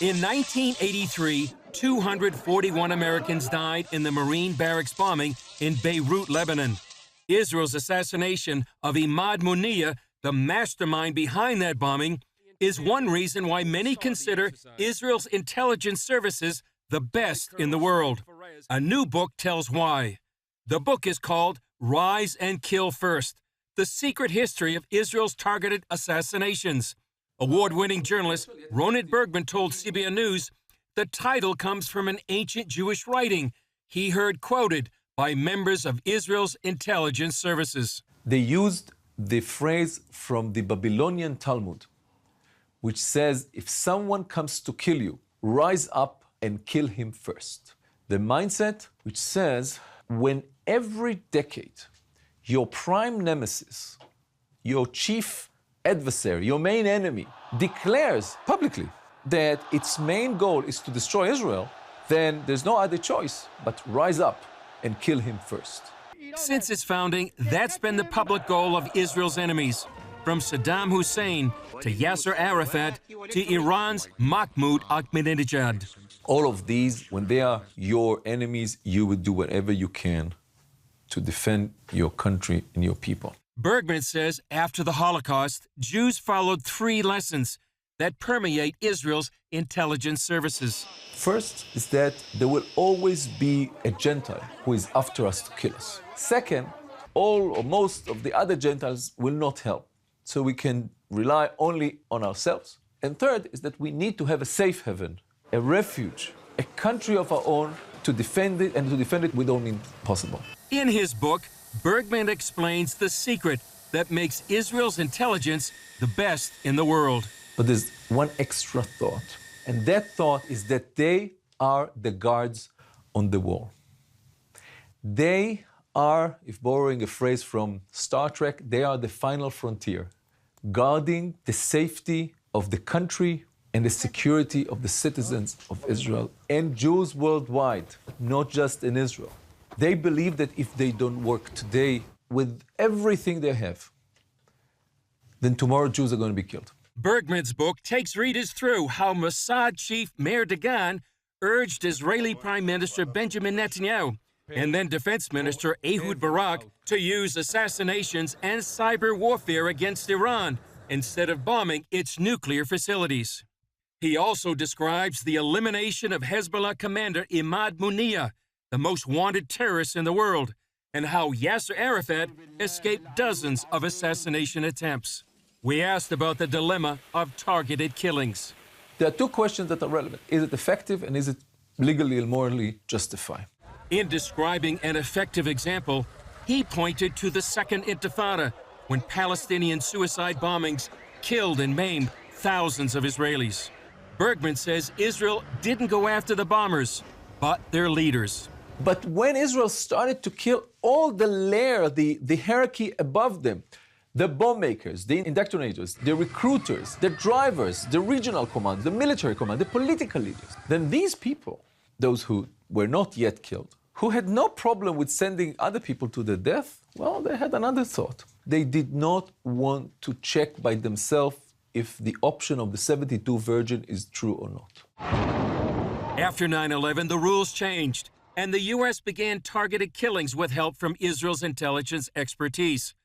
In 1983, 241 Americans died in the Marine barracks bombing in Beirut, Lebanon. Israel's assassination of Imad Muniyeh, the mastermind behind that bombing, is one reason why many consider Israel's intelligence services the best in the world. A new book tells why. The book is called Rise and Kill First: The Secret History of Israel's Targeted Assassinations. Award-winning journalist Ronit Bergman told CBN News the title comes from an ancient Jewish writing he heard quoted by members of Israel's intelligence services. They used the phrase from the Babylonian Talmud, which says, if someone comes to kill you, rise up and kill him first. The mindset which says, when every decade your prime nemesis, your chief adversary, your main enemy, declares publicly that its main goal is to destroy Israel, then there's no other choice but rise up and kill him first. Since its founding, that's been the public goal of Israel's enemies, from Saddam Hussein to Yasser Arafat to Iran's Mahmoud Ahmadinejad. All of these, when they are your enemies, you will do whatever you can to defend your country and your people. Bergman says after the Holocaust, Jews followed three lessons that permeate Israel's intelligence services. First is that there will always be a Gentile who is after us to kill us. Second, all or most of the other Gentiles will not help, so we can rely only on ourselves. And third is that we need to have a safe haven, a refuge, a country of our own to defend it, and to defend it with all means possible. In his book, Bergman explains the secret that makes Israel's intelligence the best in the world. But there's one extra thought, and that thought is that they are the guards on the wall. They are, if borrowing a phrase from Star Trek, they are the final frontier, guarding the safety of the country and the security of the citizens of Israel and Jews worldwide, not just in Israel. They believe that if they don't work today with everything they have, then tomorrow Jews are going to be killed. Bergman's book takes readers through how Mossad chief Meir Dagan urged Israeli Prime Minister Benjamin Netanyahu and then Defense Minister Ehud Barak to use assassinations and cyber warfare against Iran instead of bombing its nuclear facilities. He also describes the elimination of Hezbollah commander Imad Muniyeh, the most wanted terrorist in the world, and how Yasser Arafat escaped dozens of assassination attempts. We asked about the dilemma of targeted killings. There are two questions that are relevant. Is it effective, and is it legally and morally justified? In describing an effective example, he pointed to the Second Intifada, when Palestinian suicide bombings killed and maimed thousands of Israelis. Bergman says Israel didn't go after the bombers, but their leaders. But when Israel started to kill all the layer, the hierarchy above them, the bomb makers, the indoctrinators, the recruiters, the drivers, the regional command, the military command, the political leaders, then these people, those who were not yet killed, who had no problem with sending other people to their death, well, they had another thought. They did not want to check by themselves if the option of the 72 virgin is true or not. After 9/11, the rules changed, and the U.S. began targeted killings with help from Israel's intelligence expertise.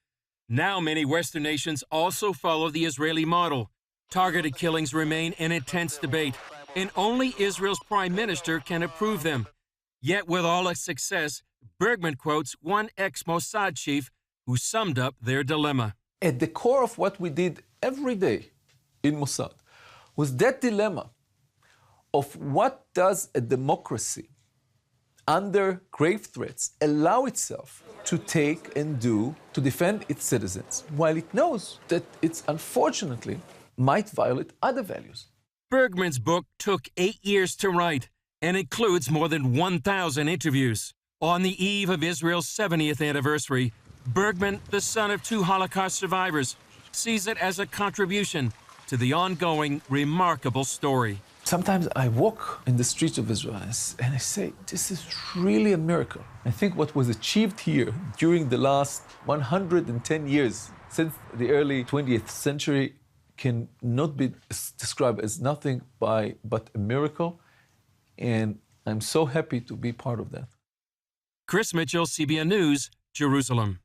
Now many Western nations also follow the Israeli model. Targeted killings remain an intense debate, and only Israel's prime minister can approve them. Yet with all its success, Bergman quotes one ex-Mossad chief who summed up their dilemma. At the core of what we did every day in Mossad was that dilemma of what does a democracy under grave threats allow itself to take and do to defend its citizens, while it knows that it unfortunately might violate other values. Bergman's book took 8 years to write and includes more than 1,000 interviews. On the eve of Israel's 70th anniversary, Bergman, the son of two Holocaust survivors, sees it as a contribution to the ongoing remarkable story. Sometimes I walk in the streets of Israel and I say, this is really a miracle. I think what was achieved here during the last 110 years, since the early 20th century, cannot be described as nothing but a miracle. And I'm so happy to be part of that. Chris Mitchell, CBN News, Jerusalem.